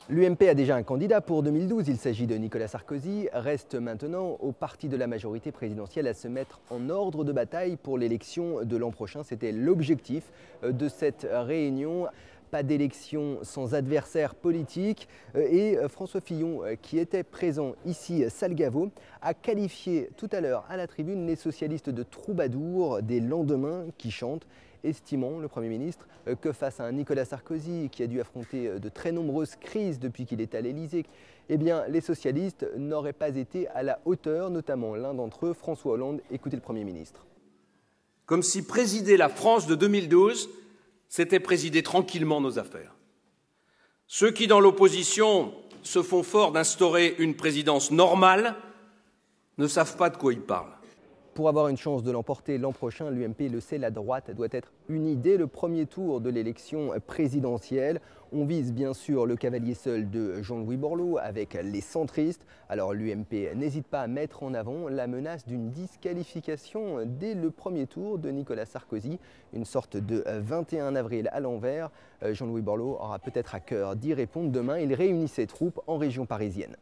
L'UMP a déjà un candidat pour 2012, il s'agit de Nicolas Sarkozy. Reste maintenant au parti de la majorité présidentielle à se mettre en ordre de bataille pour l'élection de l'an prochain. C'était l'objectif de cette réunion. Pas d'élection sans adversaire politique. Et François Fillon, qui était présent ici, Salgavo, a qualifié tout à l'heure à la tribune les socialistes de troubadours, des lendemains qui chantent, estimant, le Premier ministre, que face à un Nicolas Sarkozy qui a dû affronter de très nombreuses crises depuis qu'il est à l'Élysée, eh bien, les socialistes n'auraient pas été à la hauteur, notamment l'un d'entre eux, François Hollande. Écoutez le Premier ministre. Comme si présider la France de 2012, c'était présider tranquillement nos affaires. Ceux qui, dans l'opposition, se font forts d'instaurer une présidence normale ne savent pas de quoi ils parlent. Pour avoir une chance de l'emporter l'an prochain, l'UMP le sait, la droite doit être unie dès le premier tour de l'élection présidentielle. On vise bien sûr le cavalier seul de Jean-Louis Borloo avec les centristes. Alors l'UMP n'hésite pas à mettre en avant la menace d'une disqualification dès le premier tour de Nicolas Sarkozy. Une sorte de 21 avril à l'envers. Jean-Louis Borloo aura peut-être à cœur d'y répondre demain. Il réunit ses troupes en région parisienne.